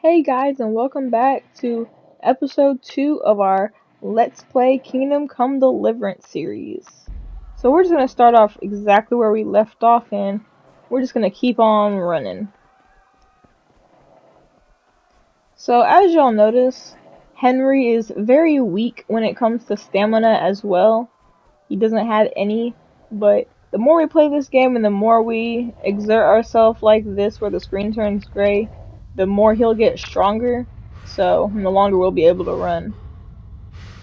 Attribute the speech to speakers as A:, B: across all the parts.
A: Hey guys, and welcome back to episode 2 of our Let's Play Kingdom Come Deliverance series. So we're just going to start off exactly where we left off, and we're just going to keep on running. So as y'all notice, Henry is very weak when it comes to stamina as well. He doesn't have any, but the more we play this game and the more we exert ourselves like this where the screen turns gray, the more he'll get stronger, so the longer we'll be able to run.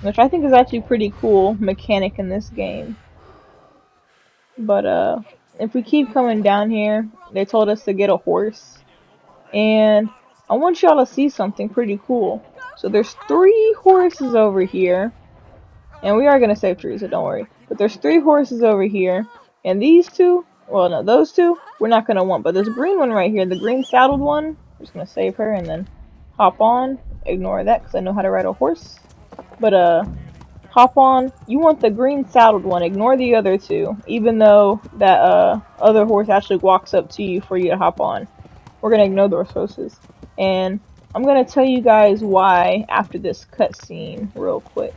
A: Which I think is actually a pretty cool mechanic in this game. But if we keep coming down here, they told us to get a horse. And I want y'all to see something pretty cool. So there's 3 horses over here. And we are going to save trees, so don't worry. But there's 3 horses over here. And these 2, well no, those 2, we're not going to want. But this green one right here, the green saddled one, I'm just going to save her and then hop on. Ignore that because I know how to ride a horse. But hop on. You want the green saddled one. Ignore the other 2. Even though that other horse actually walks up to you for you to hop on. We're going to ignore those horses. And I'm going to tell you guys why after this cutscene real quick.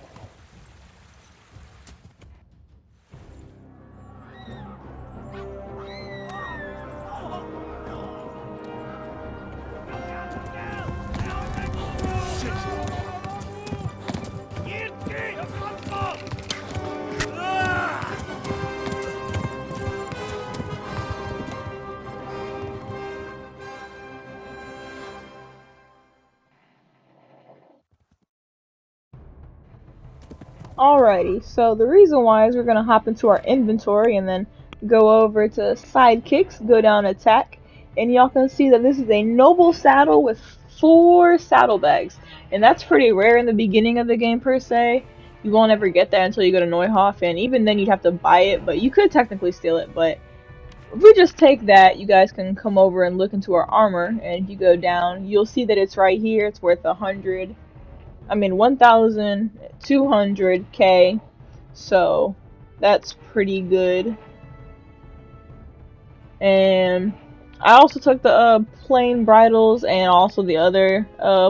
A: Alrighty, so the reason why is we're going to hop into our inventory and then go over to sidekicks, go down attack, and y'all can see that this is a noble saddle with 4 saddlebags. And that's pretty rare in the beginning of the game per se. You won't ever get that until you go to Neuhof, and even then you'd have to buy it, but you could technically steal it. But if we just take that, you guys can come over and look into our armor, and if you go down, you'll see that it's right here. It's worth 1,200k, so that's pretty good. And I also took the plain bridles and also the other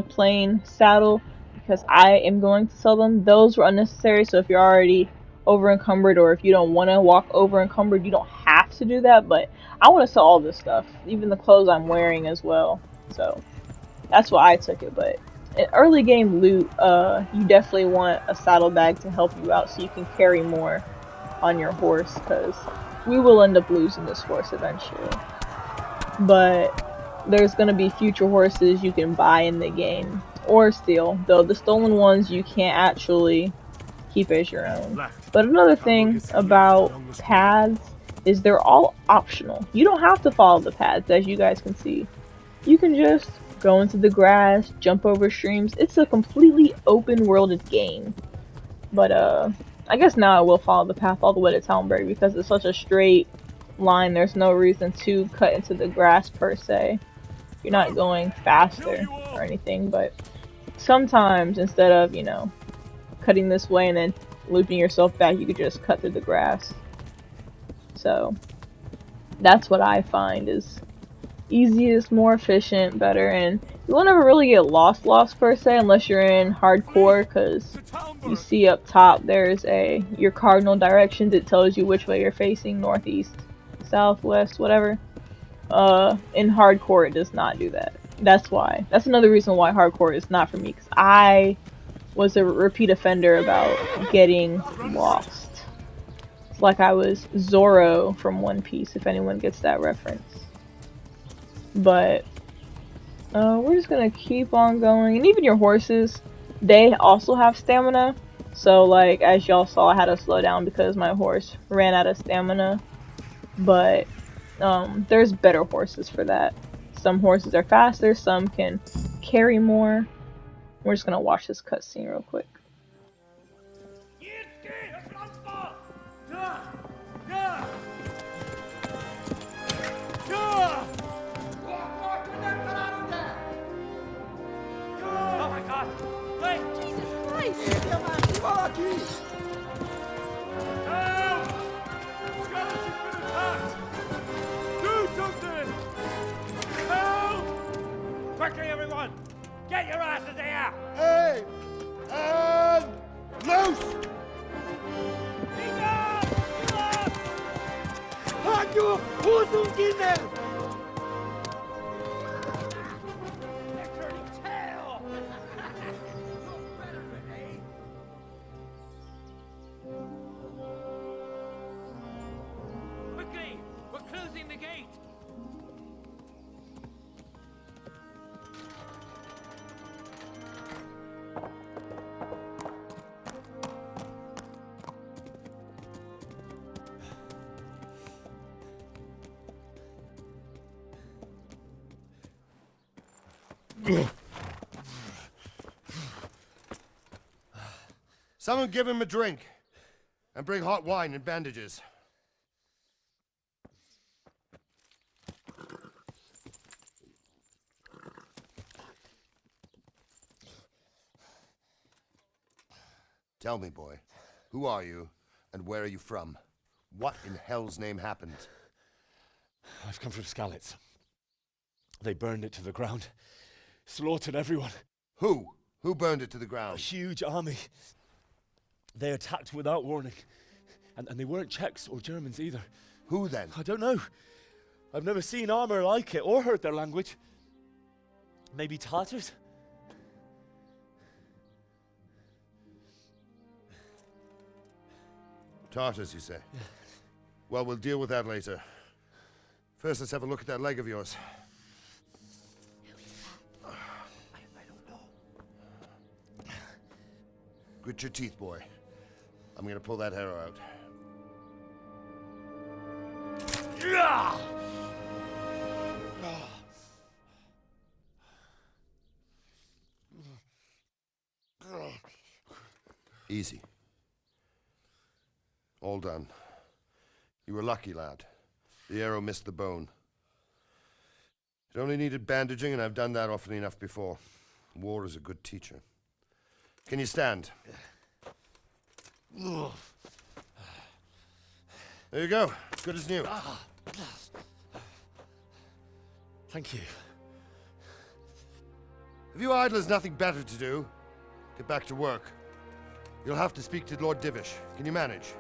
A: plain saddle because I am going to sell them. Those were unnecessary, so if you're already over encumbered or if you don't want to walk over encumbered, you don't have to do that, but I want to sell all this stuff, even the clothes I'm wearing as well, so that's why I took it. But in early game loot, you definitely want a saddlebag to help you out so you can carry more on your horse, because we will end up losing this horse eventually. But there's going to be future horses you can buy in the game or steal, though the stolen ones you can't actually keep as your own. But another thing about paths is they're all optional. You don't have to follow the paths, as you guys can see. You can just go into the grass, jump over streams. It's a completely open worlded game. But I guess now I will follow the path all the way to Talmberg because it's such a straight line. There's no reason to cut into the grass per se. You're not going faster or anything, but sometimes instead of, cutting this way and then looping yourself back, you could just cut through the grass. So that's what I find is easiest, more efficient, better, and you won't ever really get lost per se unless you're in hardcore, because you see up top there's your cardinal directions. It tells you which way you're facing, northeast, southwest, whatever. In hardcore it does not do that. That's another reason why hardcore is not for me, because I was a repeat offender about getting lost. It's like I was Zoro from One Piece, if anyone gets that reference. But we're just gonna keep on going, and even your horses, they also have stamina. So like as y'all saw, I had to slow down because my horse ran out of stamina. But there's better horses for that. Some horses are faster, some can carry more. We're just gonna watch this cutscene real quick.
B: Oh my God! Wait!
C: Jesus Christ!
B: Help! Scottish has been attacked! Do something! Help! Quickly, everyone! Get your asses here!
C: Hey! And loose! Hajo Hosungine!
B: They're turning tail! Quickly! We're closing the gate!
C: Someone give him a drink. And bring hot wine and bandages. Tell me, boy, who are you and where are you from? What in hell's name happened?
D: I've come from Skalitz. They burned it to the ground, slaughtered everyone.
C: Who? Who burned it to the
D: A
C: ground?
D: huge army. They attacked without warning. And they weren't Czechs or Germans either.
C: Who then?
D: I don't know. I've never seen armor like it or heard their language. Maybe Tatars?
C: Tartars, you say? Yeah. Well, we'll deal with that later. First, let's have a look at that leg of yours.
D: I don't know.
C: Grit your teeth, boy. I'm gonna pull that arrow out. Easy. All done. You were lucky, lad. The arrow missed the bone. It only needed bandaging, and I've done that often enough before. War is a good teacher. Can you stand? There you go. Good as new.
D: Thank you.
C: Have you idlers nothing better to do? Get back to work. You'll have to speak to Lord Divish. Can you manage?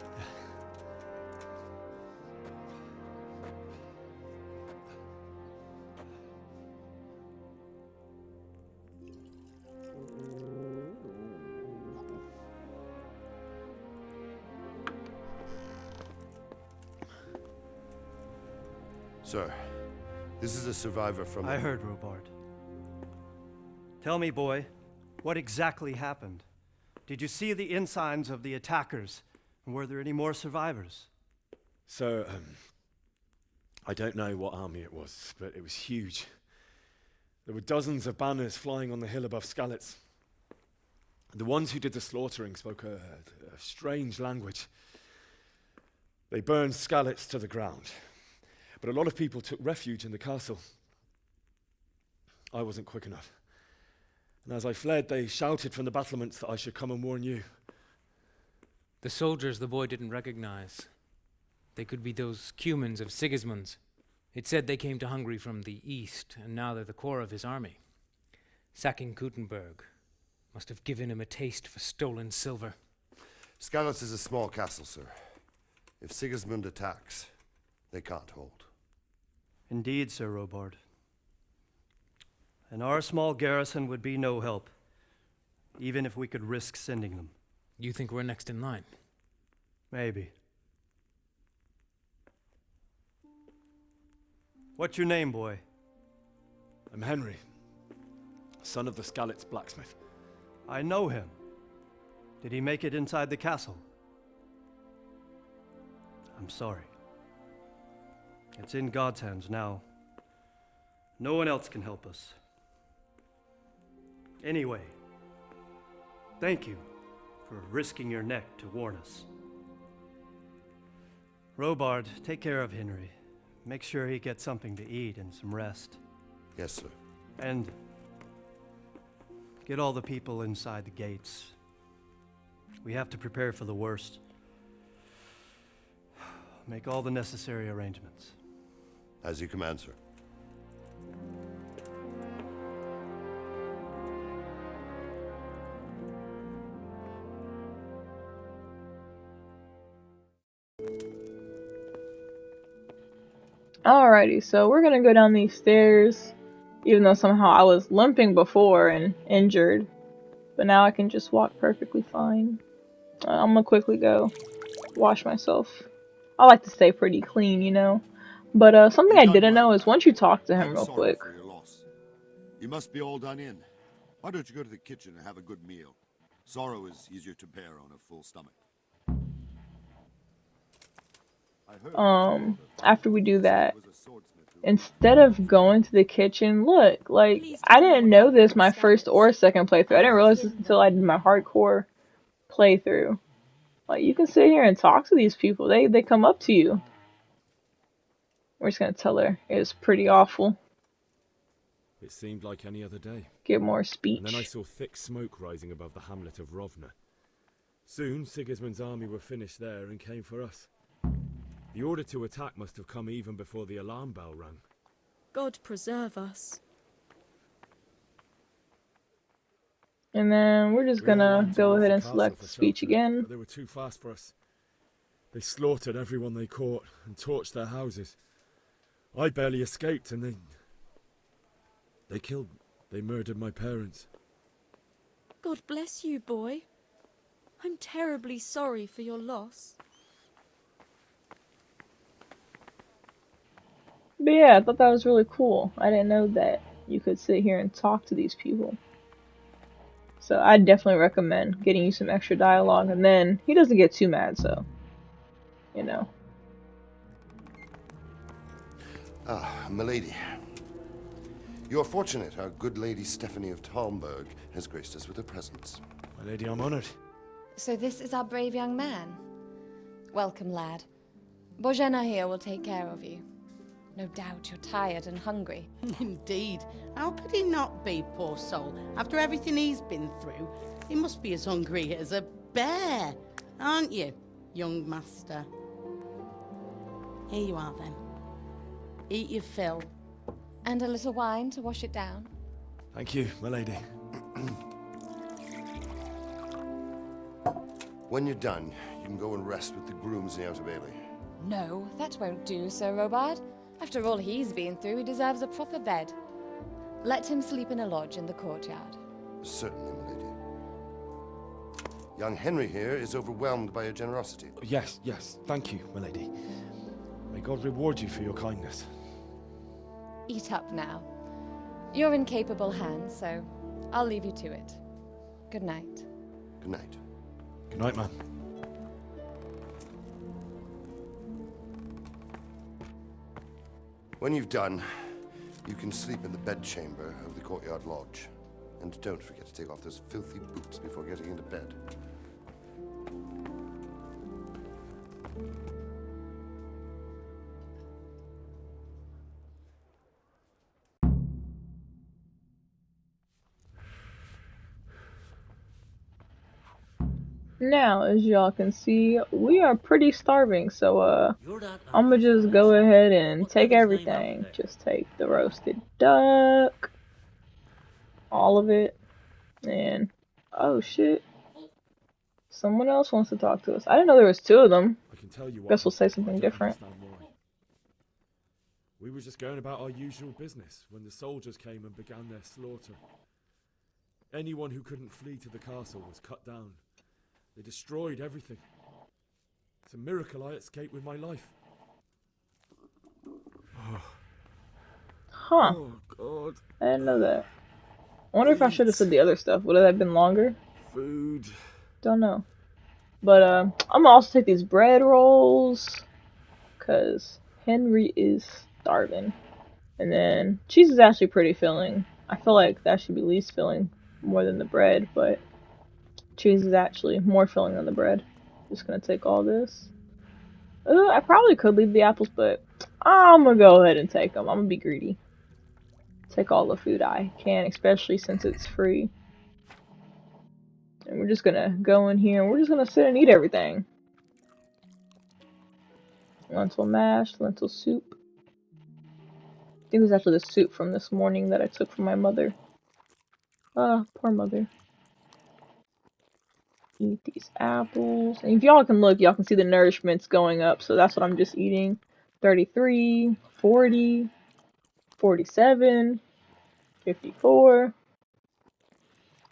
C: Sir, this is a survivor from...
E: I heard, Robard. Tell me, boy, what exactly happened? Did you see the ensigns of the attackers? And were there any more survivors?
D: So, I don't know what army it was, but it was huge. There were dozens of banners flying on the hill above Skalitz. The ones who did the slaughtering spoke a strange language. They burned Skalitz to the ground. But a lot of people took refuge in the castle. I wasn't quick enough. And as I fled, they shouted from the battlements that I should come and warn you.
F: The soldiers the boy didn't recognize. They could be those Cumans of Sigismund's. It said they came to Hungary from the east, and now they're the core of his army. Sacking Talmberg must have given him a taste for stolen silver.
C: Skalitz is a small castle, sir. If Sigismund attacks, they can't hold.
E: Indeed, Sir Robard. And our small garrison would be no help, even if we could risk sending them.
F: You think we're next in line?
E: Maybe. What's your name, boy?
D: I'm Henry, son of the Skalitz blacksmith.
E: I know him. Did he make it inside the castle? I'm sorry. It's in God's hands now. No one else can help us. Anyway, thank you for risking your neck to warn us. Robard, take care of Henry. Make sure he gets something to eat and some rest.
C: Yes, sir.
E: And get all the people inside the gates. We have to prepare for the worst. Make all the necessary arrangements.
C: As you command, sir.
A: Alrighty, so we're gonna go down these stairs, even though somehow I was limping before and injured, but now I can just walk perfectly fine. I'm gonna quickly go wash myself. I like to stay pretty clean, you know. But something
G: You
A: I
G: done
A: didn't
G: well,
A: know is
G: lad.
A: once you talk to him
G: I'm
A: real
G: sorry
A: quick.
G: for your loss. You must be all done in. Why don't you go to the kitchen and have a good meal? Sorrow is easier to bear on a full stomach. I heard from his father.
A: After we do
G: He said he
A: that,
G: was a swordsmith who
A: instead of going to the kitchen, look, like,
H: Please
A: I
H: tell me
A: didn't
H: what
A: know
H: happened
A: this
H: with
A: my first
H: Skalitz.
A: or second playthrough. I
H: I
A: didn't
H: have
A: realize this
H: kin
A: until I
H: there.
A: did my hardcore playthrough. Like, you can sit here and talk to these people. They come up to you. We're just gonna tell her it was pretty awful.
D: It seemed like any other day.
A: Get more
D: And then I
A: speech.
D: saw thick smoke rising above the hamlet of Rovna. Soon, Sigismund's army were finished there and came for us. The order to attack must have come even before the alarm bell rang.
H: God preserve us.
A: And then we're just
D: We all
A: gonna
D: ran
A: go
D: towards
A: ahead
D: the
A: and
D: castle
A: select
D: for
A: speech
D: shelter,
A: again.
D: but they were too fast for us. They slaughtered everyone they caught and torched their houses. I barely escaped, and they murdered my parents.
H: God bless you, boy. I'm terribly sorry for your loss.
A: But yeah, I thought that was really cool. I didn't know that you could sit here and talk to these people. So I definitely recommend getting you some extra dialogue, and then he doesn't get too mad, so, you know.
C: Ah, milady. You're fortunate our good lady Stephanie of Talmberg has graced us with her presence.
D: My lady, I'm honoured.
I: So this is our brave young man. Welcome, lad. Bozhena here will take care of you. No doubt you're tired and hungry.
J: Indeed. How could he not be, poor soul? After everything he's been through, he must be as hungry as a bear, aren't you, young master? Here you are, then. Eat your fill.
I: And a little wine to wash it down.
D: Thank you, my lady.
C: When you're done, you can go and rest with the grooms in the Outer Bailey.
I: No, that won't do, Sir Robard. After all he's been through, he deserves a proper bed. Let him sleep in a lodge in the courtyard.
C: Certainly, milady. Young Henry here is overwhelmed by your generosity.
D: Yes, thank you, my lady. May God reward you for your kindness.
I: Eat up now. You're in capable hands, so I'll leave you to it. Good night.
C: Good night.
D: Good night, man.
C: When you've done, you can sleep in the bedchamber of the courtyard lodge. And don't forget to take off those filthy boots before getting into bed.
A: Now, as y'all can see, we are pretty starving, so I'm gonna just go ahead and take everything. Just take the roasted duck, all of it, and oh shit, someone else wants to talk to us. I didn't know there was two of them.
D: I can tell you what.
A: Guess we'll say
D: I
A: something
D: don't
A: different.
D: understand why. We were just going about our usual business when the soldiers came and began their slaughter. Anyone who couldn't flee to the castle was cut down. They destroyed everything. It's a miracle I escaped with my life.
A: Huh.
D: Oh, God.
A: I didn't know that. I wonder if I should have said the other stuff. Would that have been longer?
D: Food.
A: Don't know. But I'm gonna also take these bread rolls, cause Henry is starving. And then cheese is actually pretty filling. I feel like that should be least filling more than the bread, but cheese is actually more filling than the bread. Just gonna take all this. I probably could leave the apples, but I'm gonna go ahead and take them. I'm gonna be greedy. Take all the food I can, especially since it's free. And we're just gonna go in here and we're just gonna sit and eat everything. Lentil mash, lentil soup. I think it was actually the soup from this morning that I took from my mother. Ah, poor mother. Eat these apples. And if y'all can look, y'all can see the nourishment's going up. So that's what I'm just eating. 33, 40, 47, 54.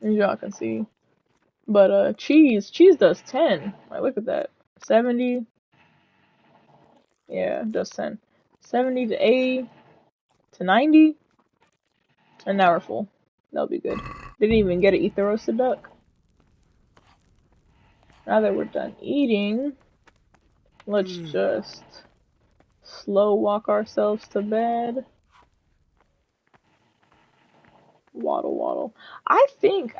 A: As y'all can see. But cheese does 10. Like, look at that. 70. Yeah, it does 10. 70 to 80 to 90. And now we're full. That'll be good. Didn't even get to eat the roasted duck. Now that we're done eating, let's just slow walk ourselves to bed. Waddle, waddle. I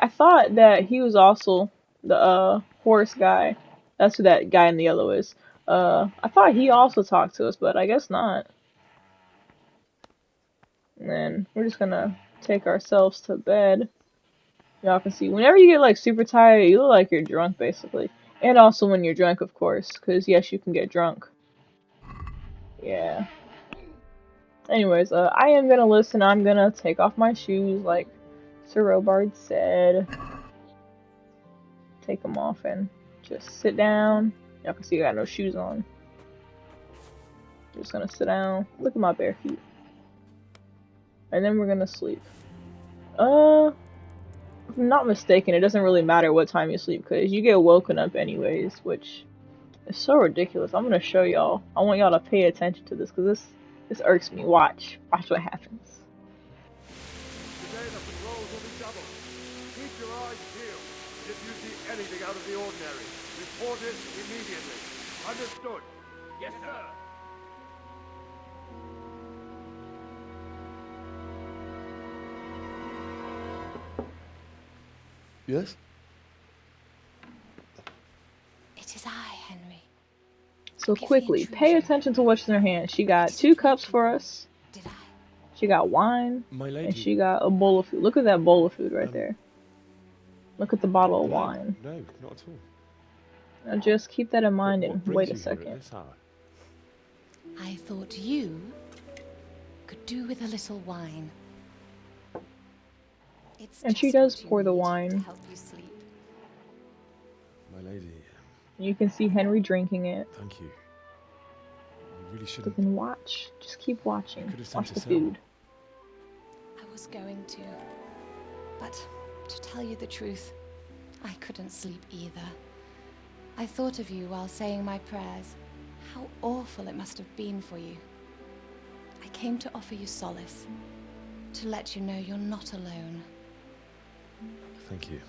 A: thought that he was also the horse guy. That's who that guy in the yellow is. I thought he also talked to us, but I guess not. And then we're just gonna take ourselves to bed. Y'all can see, whenever you get like super tired, you look like you're drunk basically. And also when you're drunk, of course, because yes, you can get drunk. Yeah. Anyways, I am gonna listen. I'm gonna take off my shoes, like Sir Robard said. Take them off and just sit down. Y'all can see I got no shoes on. Just gonna sit down. Look at my bare feet. And then we're gonna sleep. If I'm not mistaken, it doesn't really matter what time you sleep because you get woken up anyways, which is so ridiculous. I'm gonna show y'all. I want y'all to pay attention to this because this irks me. Watch what happens.
G: Today the patrols will be doubled. Keep your eyes peeled. If you see anything out of the ordinary, report it immediately. Understood?
B: Yes, sir.
D: Yes?
I: It is I, Henry.
A: So quickly, pay attention to what's in her hand. She got 2 cups for us.
I: Did I?
A: She got wine.
D: My lady.
A: And she got a bowl of food. Look at that bowl of food right there. Look at the bottle of wine.
D: No, not at all.
A: Now just keep that in mind
D: What
A: and
D: brings
A: wait
D: you
A: a
D: here at
A: second.
D: this hour?
I: I thought you could do with a little wine. It's
A: And she
I: just
A: does
I: what you
A: pour the
I: need
A: wine.
I: to help you sleep.
D: My lady,
A: You can see Henry drinking it.
D: thank you. You really
A: You
D: shouldn't.
A: can watch. Just keep watching.
D: You could have sent
A: Watch the
D: us out.
A: food.
I: I was going to. But to tell you the truth, I couldn't sleep either. I thought of you while saying my prayers. How awful it must have been for you. I came to offer you solace. To let you know you're not alone.
D: Thank you.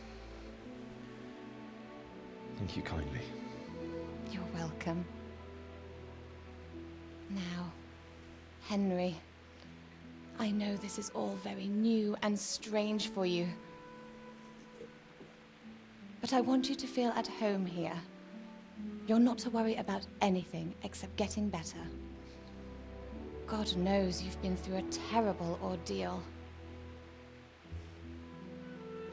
D: Thank you kindly.
I: You're welcome. Now, Henry, I know this is all very new and strange for you. But I want you to feel at home here. You're not to worry about anything except getting better. God knows you've been through a terrible ordeal.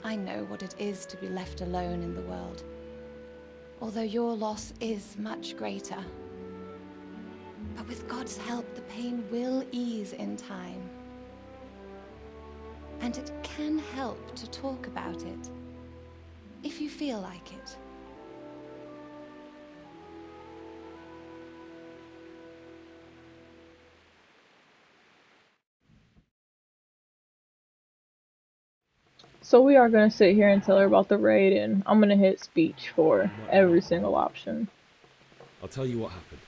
I: I know what it is to be left alone in the world, although your loss is much greater. But with God's help, the pain will ease in time. And it can help to talk about it, if you feel like it.
A: So we are going to sit here and tell her about the raid, and I'm going to hit speech for every single option.
D: I'll tell you what happened.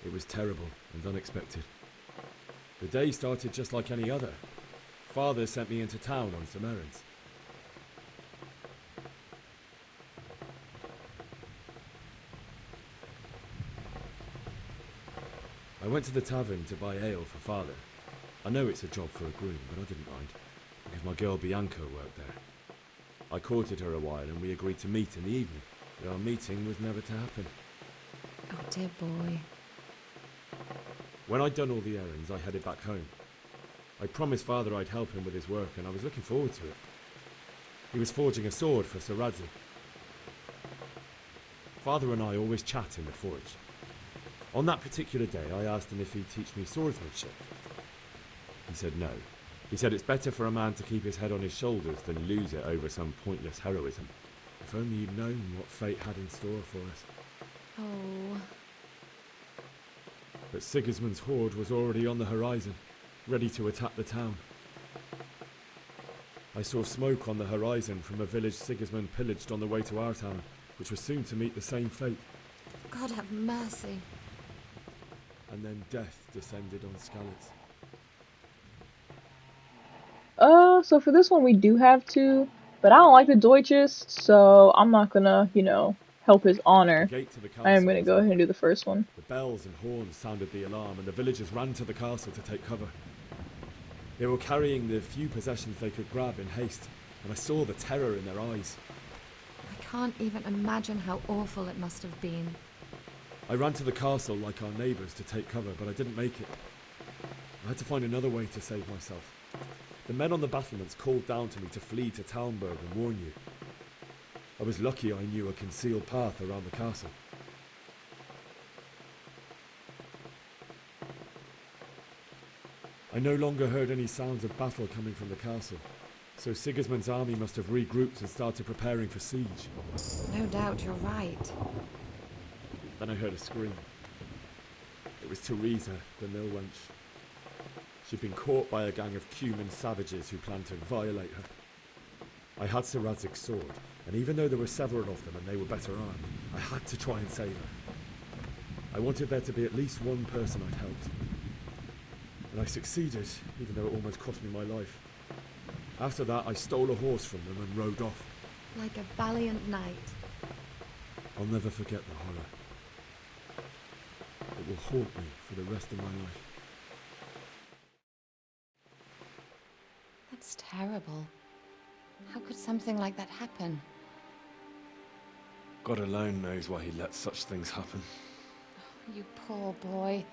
D: It was terrible and unexpected. The day started just like any other. Father sent me into town on some errands. I went to the tavern to buy ale for Father. I know it's a job for a groom, but I didn't mind, because my girl Bianca worked there. I courted her a while and we agreed to meet in the evening, but our meeting was never to happen.
I: Oh, dear boy.
D: When I'd done all the errands, I headed back home. I promised Father I'd help him with his work, and I was looking forward to it. He was forging a sword for Sir Radzi. Father and I always chat in the forge. On that particular day, I asked him if he'd teach me swordsmanship. He said no. He said it's better for a man to keep his head on his shoulders than lose it over some pointless heroism. If only you'd known what fate had in store for us.
H: Oh,
D: But Sigismund's horde was already on the horizon, ready to attack the town. I saw smoke on the horizon from a village Sigismund pillaged on the way to our town, which was soon to meet the same fate.
H: God have mercy.
D: And then death descended on Skalitz.
A: So for this one we do have two, but I don't like the Deutsches, so I'm not gonna, help his
D: The
A: honor.
D: gate to the
A: I am
D: castle
A: gonna
D: was
A: go ahead
D: open.
A: and do the first one.
D: The bells and horns sounded the alarm, and the villagers ran to the castle to take cover. They were carrying the few possessions they could grab in haste, and I saw the terror in their eyes.
H: I can't even imagine how awful it must have been.
D: I ran to the castle like our neighbours to take cover, but I didn't make it. I had to find another way to save myself. The men on the battlements called down to me to flee to Talmberg and warn you. I was lucky I knew a concealed path around the castle. I no longer heard any sounds of battle coming from the castle, so Sigismund's army must have regrouped and started preparing for siege.
H: No doubt you're right.
D: Then I heard a scream. It was Teresa, the mill wench. She'd been caught by a gang of Cuman savages who planned to violate her. I had Sir Radzig's sword, and even though there were several of them and they were better armed, I had to try and save her. I wanted there to be at least one person I'd helped. And I succeeded, even though it almost cost me my life. After that, I stole a horse from them and rode off.
H: Like a valiant knight.
D: I'll never forget the horror. It will haunt me for the rest of my life.
I: That's terrible. How could something like that happen?
D: God alone knows why he lets such things happen.
I: You poor boy.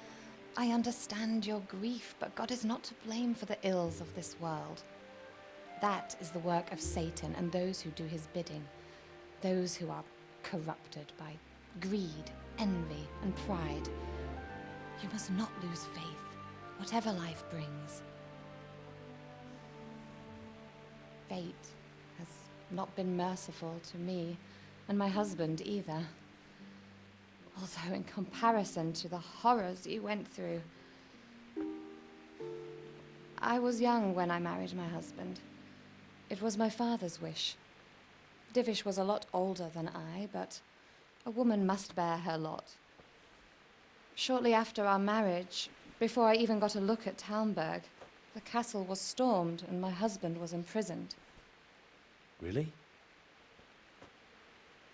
I: I understand your grief, but God is not to blame for the ills of this world. That is the work of Satan and those who do his bidding. Those who are corrupted by greed, envy, and pride. You must not lose faith, whatever life brings. Fate has not been merciful to me, and my husband either. Although in comparison to the horrors you went through. I was young when I married my husband. It was my father's wish. Divish was a lot older than I, but a woman must bear her lot. Shortly after our marriage, before I even got a look at Talmberg, the castle was stormed and my husband was imprisoned.
D: Really?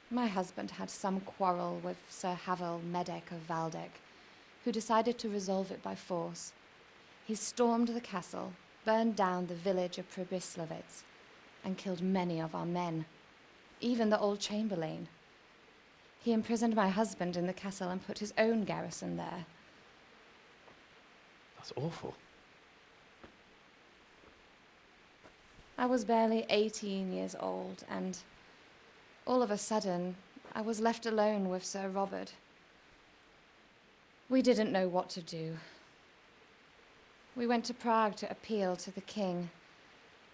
I: My husband had some quarrel with Sir Havel Medek of Valdek, who decided to resolve it by force. He stormed the castle, burned down the village of Pribyslavitz, and killed many of our men, even the old chamberlain. He imprisoned my husband in the castle and put his own garrison there.
D: That's awful.
I: I was barely 18 years old, and all of a sudden, I was left alone with Sir Robert. We didn't know what to do. We went to Prague to appeal to the king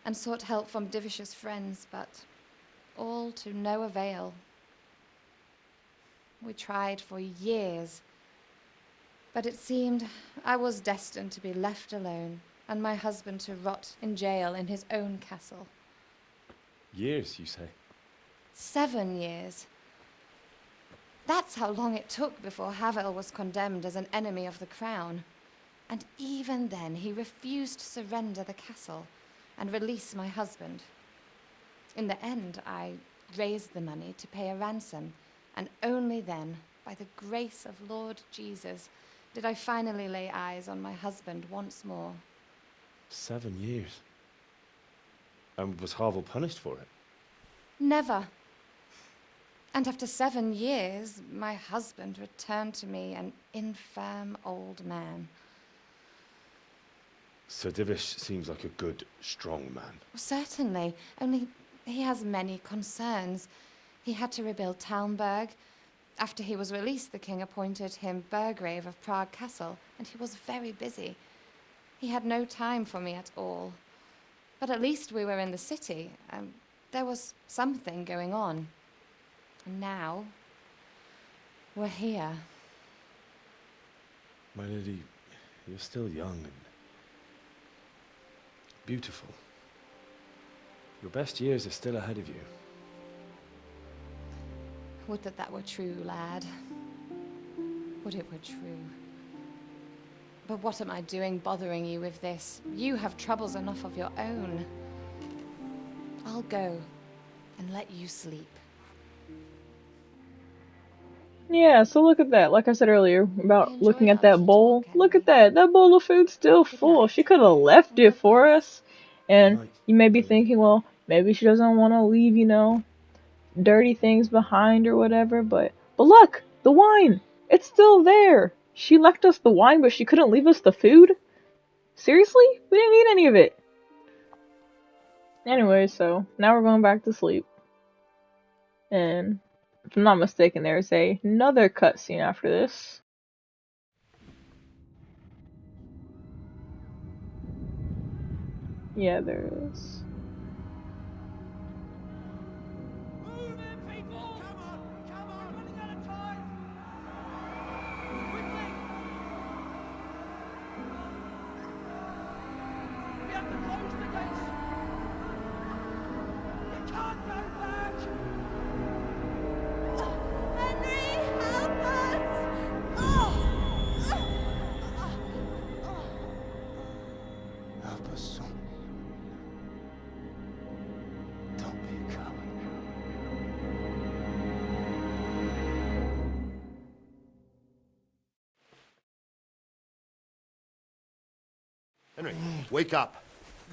I: and sought help from Divish's friends, but all to no avail. We tried for years, but it seemed I was destined to be left alone and my husband to rot in jail in his own castle.
D: Years, you say?
I: 7 years. That's how long it took before Havel was condemned as an enemy of the crown. And even then, he refused to surrender the castle and release my husband. In the end, I raised the money to pay a ransom, and only then, by the grace of Lord Jesus, did I finally lay eyes on my husband once more.
D: 7 years? And was Havel punished for it?
I: Never. And after 7 years, my husband returned to me an infirm old man.
D: Sir Divish seems like a good, strong man.
I: Certainly, only he has many concerns. He had to rebuild Talmberg. After he was released, the king appointed him Burgrave of Prague Castle, and he was very busy. He had no time for me at all. But at least we were in the city, and there was something going on. And now, we're here.
D: My lady, you're still young and beautiful. Your best years are still ahead of you.
I: Would that that were true, lad. Would it were true. But what am I doing bothering you with this? You have troubles enough of your own. I'll go and let you sleep.
A: Yeah, so look at that. Like I said earlier about
I: enjoyed
A: looking
I: our
A: at that
I: little
A: bowl.
I: talk,
A: Look at
I: Henry.
A: that. That bowl of food's still
I: Good
A: full.
I: night.
A: She could have left
I: And
A: it
I: good
A: for
I: luck.
A: us. And
D: Good night,
A: you may be
D: my lady.
A: thinking, well, maybe she doesn't want to leave, dirty things behind or whatever, but look, the wine. It's still there. She left us the wine, but she couldn't leave us the food? Seriously? We didn't eat any of it. Anyway, so now we're going back to sleep. And if I'm not mistaken, there's another cutscene after this. Yeah, there is.
B: Move it, people! Come on! Come on! Running out of time! Quickly! We have to close the gates! You can't go back!
H: Henry, help us!
C: Help us, son. Don't be a coward. Henry, wake up.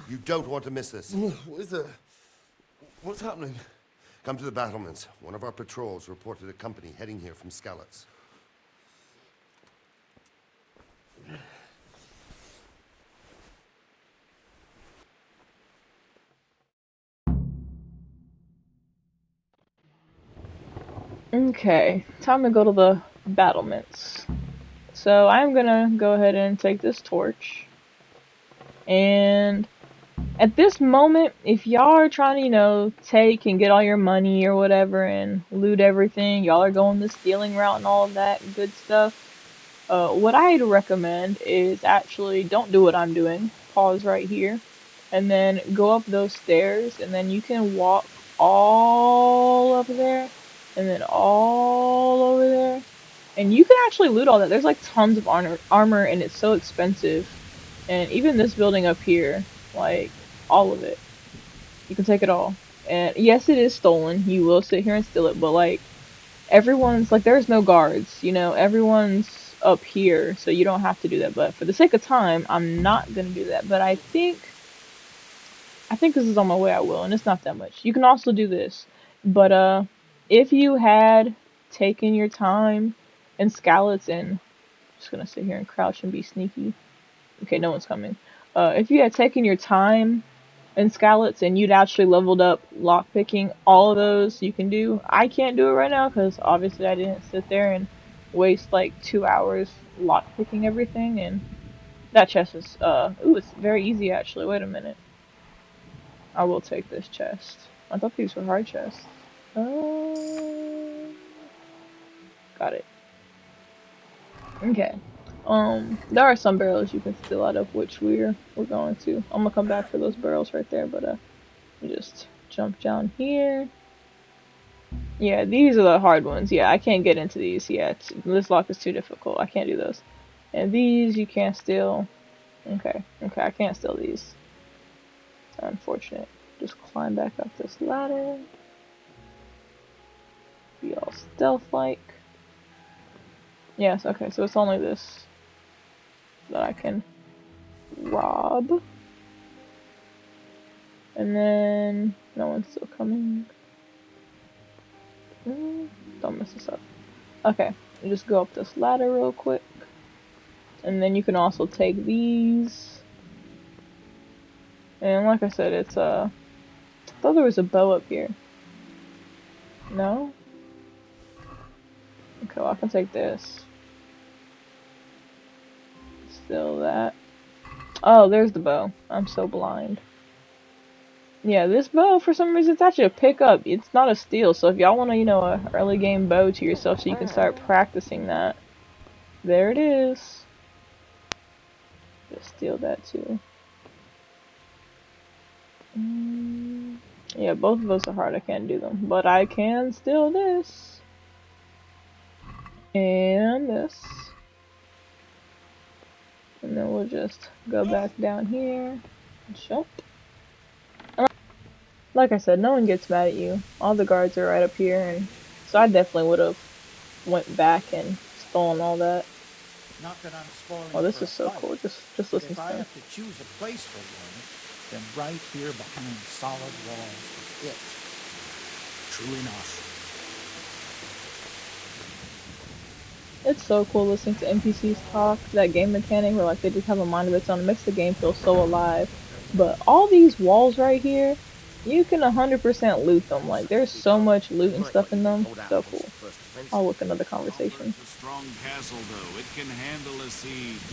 C: You don't want to miss this.
G: What is it? What's happening?
C: Come to the battlements. One of our patrols reported a company heading here from Skalitz.
A: Okay, time to go to the battlements. So I'm gonna go ahead and take this torch. And at this moment, if y'all are trying to, take and get all your money or whatever and loot everything, y'all are going the stealing route and all of that good stuff, what I'd recommend is actually don't do what I'm doing. Pause right here. And then go up those stairs, and then you can walk all up there, and then all over there. And you can actually loot all that. There's like tons of armor, and it's so expensive. And even this building up here, like, all of it. You can take it all. And yes, it is stolen. You will sit here and steal it, but like, everyone's, like, there's no guards, everyone's up here, so you don't have to do that. But for the sake of time, I'm not gonna do that. But I think this is on my way, I will, and it's not that much. You can also do this. But, if you had taken your time in Skalitz and, I'm just gonna sit here and crouch and be sneaky. Okay, no one's coming. If you had taken your time in Skalitz and you'd actually leveled up lockpicking, all of those you can do. I can't do it right now because obviously I didn't sit there and waste like 2 hours lockpicking everything. And that chest is, ooh, it's very easy actually. Wait a minute. I will take this chest. I thought these were hard chests. Got it. Okay. There are some barrels you can steal out of, which we're going to. I'm gonna come back for those barrels right there, but let me just jump down here. Yeah, these are the hard ones. Yeah, I can't get into these. Yeah, this lock is too difficult. I can't do those. And these you can't steal. Okay, I can't steal these. Unfortunate. Just climb back up this ladder. Be all stealth-like. Yes, okay, so it's only this that I can rob. And then no one's still coming. Don't mess this up. Okay, just go up this ladder real quick. And then you can also take these. And like I said, it's I thought there was a bow up here. No? Okay, well I can take this. Still that. Oh, there's the bow. I'm so blind. Yeah, this bow, for some reason, it's actually a pickup. It's not a steal. So if y'all want to, a early game bow to yourself so you can start practicing that, there it is. Just steal that too. Yeah, both of those are hard. I can't do them. But I can steal this. And this. And then we'll just go back down here. Jump. Like I said, no one gets mad at you. All the guards are right up here, and so I definitely would have went back and stolen all that.
B: Not that I'm spoiling
A: Oh, this
B: for
A: is
B: a
A: so
B: fight,
A: cool. Just
B: but
A: listen
B: if
A: to
B: I
A: them.
B: have to choose a place for one, then right here behind solid walls is it. True enough.
A: It's so cool listening to NPCs talk. That game mechanic where like they just have a mind of its own. It makes the game feel so alive. But all these walls right here, you can 100% loot them. Like there's so much loot and stuff in them. So cool. I'll look another conversation.
K: Talmberg's a strong castle, though. It can handle a siege.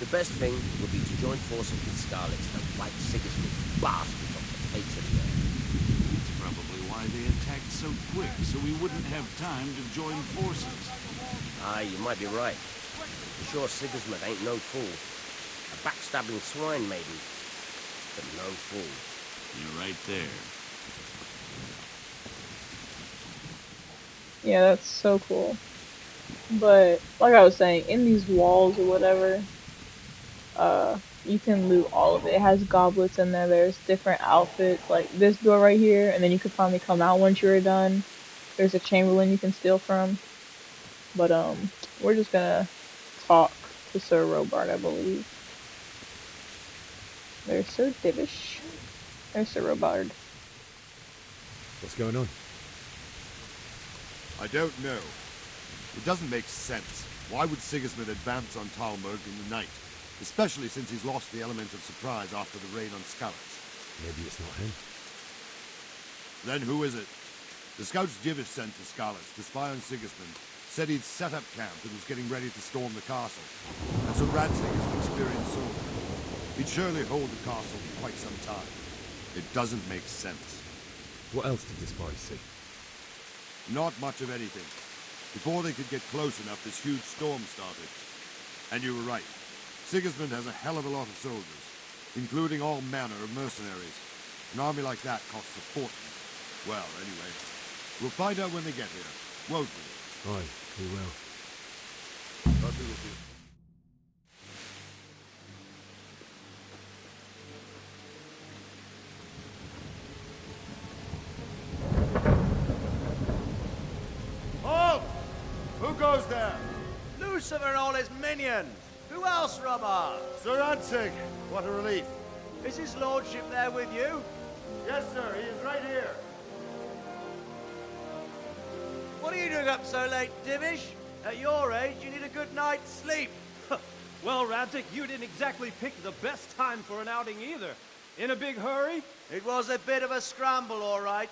L: The best thing would be to join forces with Scarlets and fight Sigismund, bastard of the fates of the earth.
K: That's probably why they attacked so quick, so we wouldn't have time to join forces.
L: Aye, you might be right. I'm sure Sigismund ain't no fool. A backstabbing swine, maybe, but no fool.
K: You're right there.
A: Yeah, that's so cool. But like I was saying, in these walls or whatever, you can loot all of it. It has goblets in there. There's different outfits, like this door right here, and then you can finally come out once you're done. There's a chamberlain you can steal from. But we're just gonna talk to Sir Robart, I believe. There's Sir Divish. There's Sir Robart.
D: What's going on?
G: I don't know. It doesn't make sense. Why would Sigismund advance on Talmberg in the night? Especially since he's lost the element of surprise after the raid on Scarlets.
D: Maybe it's not him.
G: Then who is it? The scouts Divish sent to Scarlets to spy on Sigismund said he'd set up camp and was getting ready to storm the castle. And so Radzik is an experienced soldier. He'd surely hold the castle for quite some time. It doesn't make sense.
D: What else did the spies see?
G: Not much of anything. Before they could get close enough, this huge storm started. And you were right. Sigismund has a hell of a lot of soldiers, including all manner of mercenaries. An army like that costs a fortune. Well, anyway, we'll find out when they get here, won't we?
D: Aye, we will.
G: God be with you.
B: Halt!
G: Who goes there?
B: Lucifer and all his minions! Who else, Robert?
G: Sir Ansig! What a relief.
B: Is his lordship there with you?
G: Yes, sir, he is right here.
B: What are you doing up so late, Divish? At your age, you need a good night's sleep.
E: Well, Radzik, you didn't exactly pick the best time for an outing either. In a big hurry?
B: It was a bit of a scramble, all right.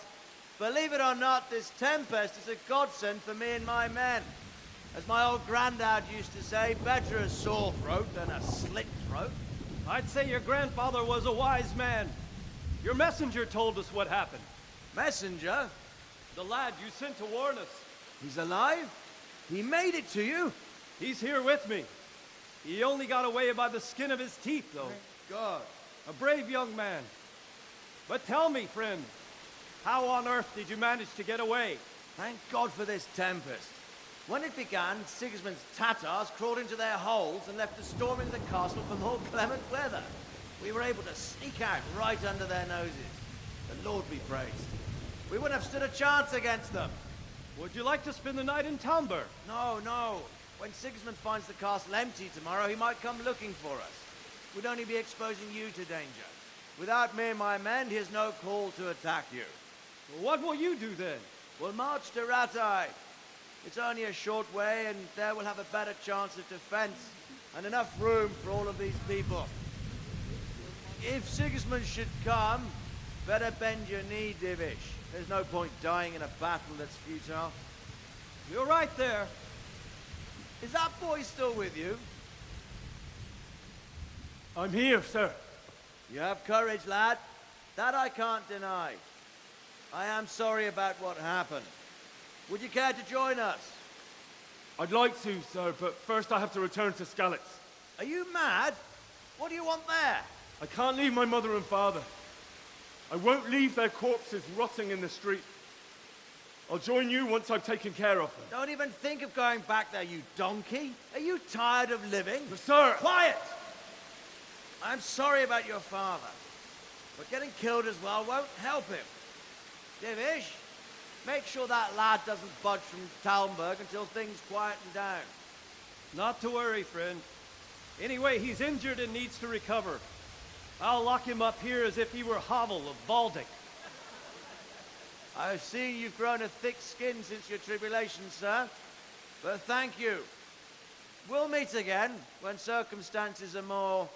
B: Believe it or not, this tempest is a godsend for me and my men. As my old granddad used to say, better a sore throat than a slit throat.
E: I'd say your grandfather was a wise man. Your messenger told us what happened.
B: Messenger?
E: The lad you sent to warn us.
B: He's alive? He made it to you?
E: He's here with me. He only got away by the skin of his teeth, though.
B: Thank God.
E: A brave young man. But tell me, friend, how on earth did you manage to get away?
B: Thank God for this tempest. When it began, Sigismund's Tatars crawled into their holes and left us storming the castle for more clement weather. We were able to sneak out right under their noses. The Lord be praised. We wouldn't have stood a chance against them.
E: Would you like to spend the night in Talmberg?
B: No, no. When Sigismund finds the castle empty tomorrow, he might come looking for us. We'd only be exposing you to danger. Without me and my men, he has no call to attack you.
E: What will you do then?
B: We'll march to Ratai. It's only a short way, and there we'll have a better chance of defense and enough room for all of these people. If Sigismund should come, better bend your knee, Divish. There's no point dying in a battle that's futile.
E: You're right there.
B: Is that boy still with you?
E: I'm here, sir.
B: You have courage, lad. That I can't deny. I am sorry about what happened. Would you care to join us?
D: I'd like to, sir, but first I have to return to Skalitz.
B: Are you mad? What do you want there?
D: I can't leave my mother and father. I won't leave their corpses rotting in the street. I'll join you once I've taken care of them.
B: Don't even think of going back there, you donkey. Are you tired of living?
D: But sir!
B: Quiet! I'm sorry about your father, but getting killed as well won't help him. Divish, make sure that lad doesn't budge from Talmberg until things quieten down.
E: Not to worry, friend. Anyway, he's injured and needs to recover. I'll lock him up here as if he were Havel of Baldic.
B: I've seen you've grown a thick skin since your tribulation, sir. But thank you. We'll meet again when circumstances are more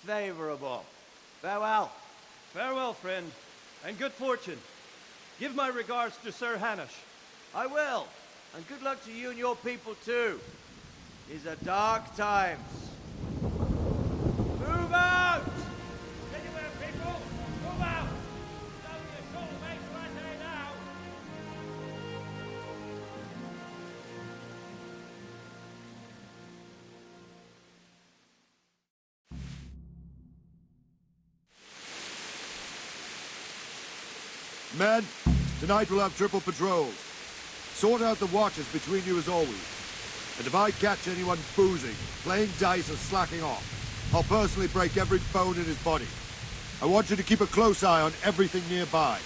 B: favorable. Farewell.
E: Farewell, friend, and good fortune. Give my regards to Sir Hanush.
B: I will. And good luck to you and your people, too. These are dark times. Move out!
L: Anywhere, people! Move out! Don't be a soul mate right now!
G: Men, tonight we'll have triple patrols. Sort out the watches between you as always. And if I catch anyone boozing, playing dice or slacking off, I'll personally break every bone in his body. I want you to keep a close eye on everything nearby.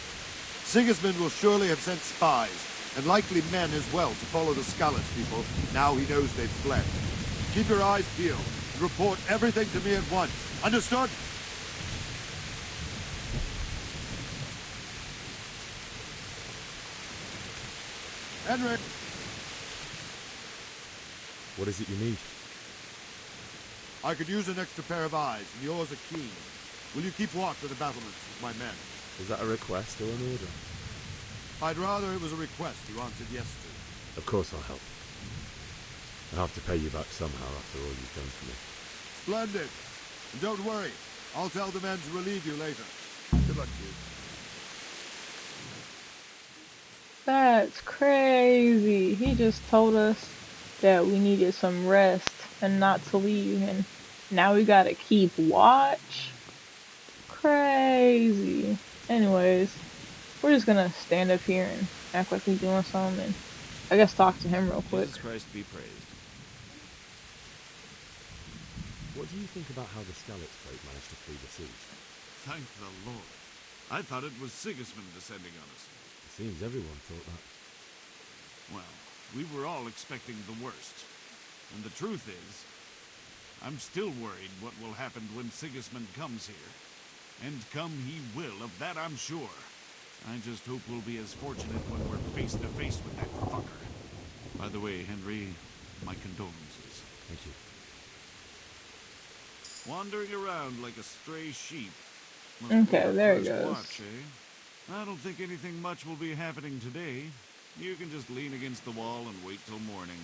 G: Sigismund will surely have sent spies, and likely men as well, to follow the Skalitz people, now he knows they've fled. Keep your eyes peeled, and report everything to me at once. Understood? Henry!
D: What is it you need?
G: I could use an extra pair of eyes, and yours are keen. Will you keep watch of the battlements with my men?
D: Is that a request or an order?
G: I'd rather it was a request you answered yes to.
D: Of course I'll help. I'll have to pay you back somehow after all you've done for me.
G: Splendid. And don't worry, I'll tell the men to relieve you later. Good luck to you.
A: That's crazy. He just told us that we needed some rest and not to leave, and now we gotta keep watch. Crazy. Anyways, we're just gonna stand up here and act like we're doing something, and I guess talk to him real quick.
K: Jesus Christ be praised.
D: What do you think about how the Skalitz folk managed to flee the siege?
K: Thank the Lord. I thought it was Sigismund descending on us.
D: It seems everyone thought that.
K: Well, we were all expecting the worst. And the truth is, I'm still worried what will happen when Sigismund comes here. And come he will, of that I'm sure. I just hope we'll be as fortunate when we're face to face with that fucker. By the way, Henry, my condolences.
D: Thank you.
K: Wandering around like a stray sheep.
A: Okay, there it goes.
K: Watch, eh? I don't think anything much will be happening today. You can just lean against the wall and wait till morning.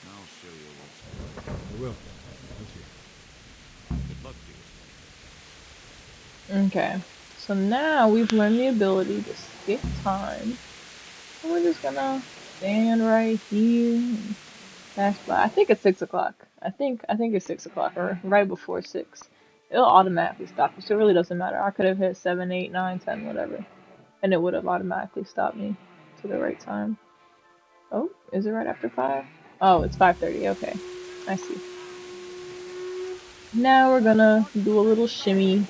K: I'll show you what's what.
D: I will. Thank you.
K: Good luck to you.
A: Okay, so now we've learned the ability to skip time. And we're just gonna stand right here and pass by. I think it's 6 o'clock. I think it's 6 o'clock, or right before 6. It'll automatically stop us. So it really doesn't matter. I could have hit 7, 8, 9, 10, whatever, and it would have automatically stopped me to the right time. Oh, is it right after 5? Oh, it's 5:30. Okay, I see. Now we're gonna do a little shimmy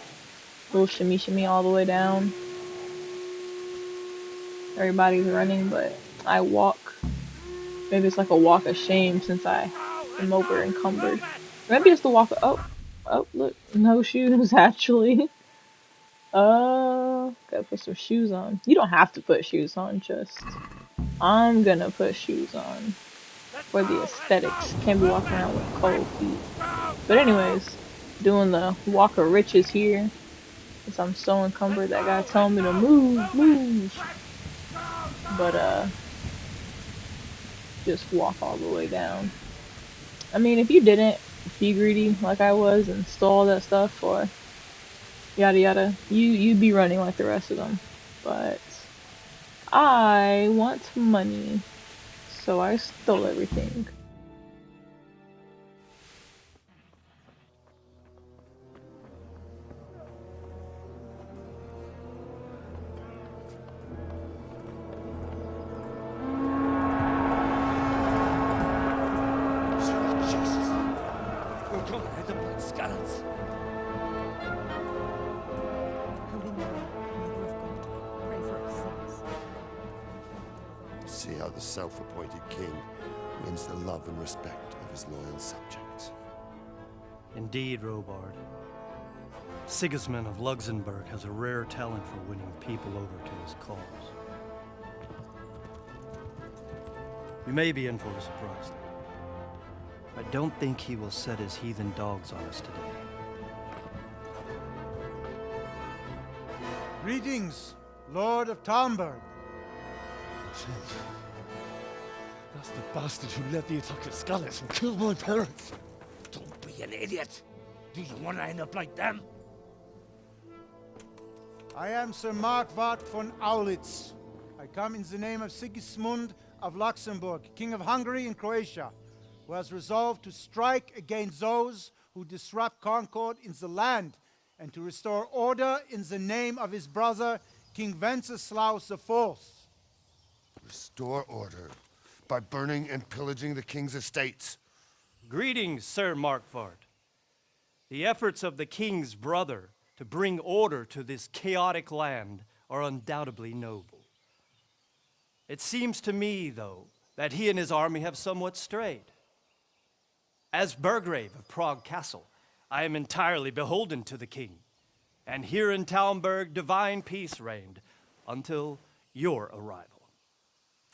A: all the way down. Everybody's running, but I walk. Maybe it's like a walk of shame since I am over encumbered. Maybe it's the walk of, oh, look, no shoes actually. Gotta put some shoes on. You don't have to put shoes on, just I'm gonna put shoes on for the aesthetics. Can't be walking around with cold feet. But anyways, doing the walk of riches here. Since I'm so encumbered, that guy telling me to move. But just walk all the way down. I mean, if you didn't be greedy like I was and stole all that stuff, or yada yada. You be running like the rest of them, but I want money, so I stole everything.
C: See how the self-appointed king wins the love and respect of his loyal subjects.
E: Indeed, Robard. Sigismund of Luxembourg has a rare talent for winning people over to his cause. You may be in for a surprise, though. I don't think he will set his heathen dogs on us today.
M: Greetings, Lord of Talmberg.
D: That's the bastard who led the attack at Scarlet and killed my parents.
N: Don't be an idiot. Do you want to end up like them?
M: I am Sir Markwart von Aulitz. I come in the name of Sigismund of Luxembourg, King of Hungary and Croatia, who has resolved to strike against those who disrupt concord in the land and to restore order in the name of his brother, King Wenceslaus IV.
C: Restore order by burning and pillaging the king's estates.
E: Greetings, Sir Markwart. The efforts of the king's brother to bring order to this chaotic land are undoubtedly noble. It seems to me, though, that he and his army have somewhat strayed. As Burgrave of Prague Castle, I am entirely beholden to the king, and here in Talmberg divine peace reigned until your arrival.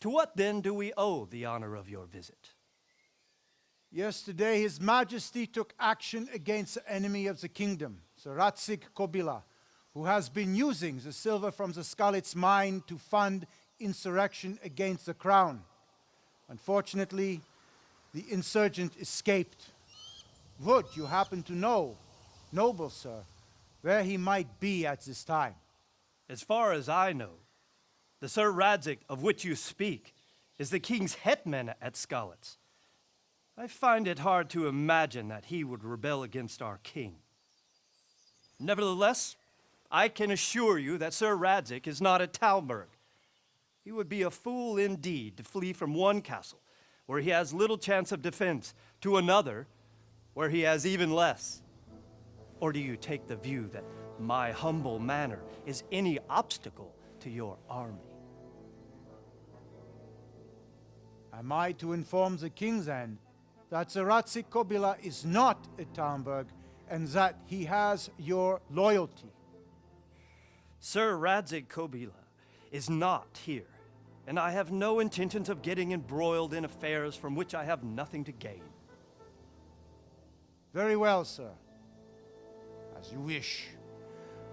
E: To what then do we owe the honor of your visit?
M: Yesterday, His Majesty took action against the enemy of the kingdom, Sir Radzig Kobyla, who has been using the silver from the Skalitz mine to fund insurrection against the crown. Unfortunately, the insurgent escaped. Would you happen to know, noble sir, where he might be at this time?
E: As far as I know, the Sir Radzig of which you speak is the king's hetman at Skalitz. I find it hard to imagine that he would rebel against our king. Nevertheless, I can assure you that Sir Radzig is not at Talmberg. He would be a fool indeed to flee from one castle, where he has little chance of defense, to another, where he has even less. Or do you take the view that my humble manner is any obstacle to your army?
M: Am I to inform the king then that Sir Radzig Kobyla is not at Talmberg and that he has your loyalty?
E: Sir Radzig Kobyla is not here, and I have no intentions of getting embroiled in affairs from which I have nothing to gain.
M: Very well, sir. As you wish.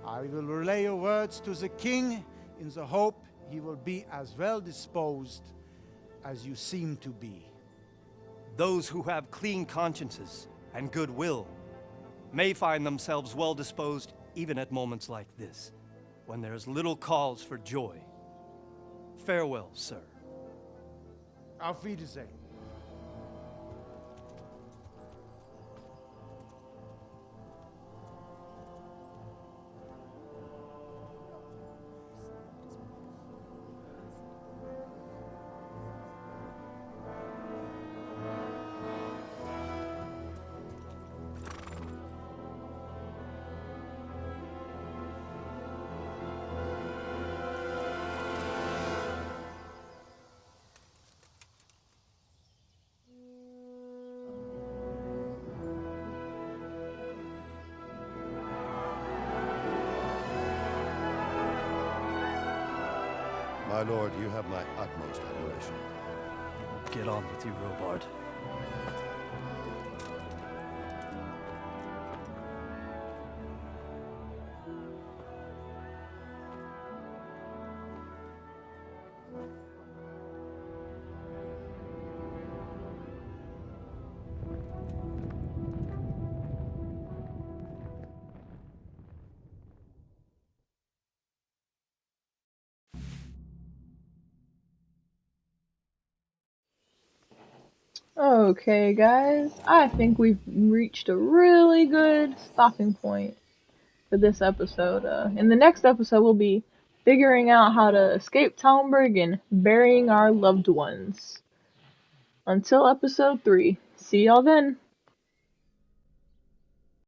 M: I will relay your words to the king in the hope he will be as well disposed as you seem to be.
E: Those who have clean consciences and goodwill may find themselves well disposed even at moments like this, when there is little cause for joy. Farewell, sir.
M: Auf Wiedersehen.
C: My lord, you have my utmost admiration.
E: Get on with you, Robard.
A: Okay, guys, I think we've reached a really good stopping point for this episode. In the next episode, we'll be figuring out how to escape Talmberg and burying our loved ones. Until episode 3. See y'all then.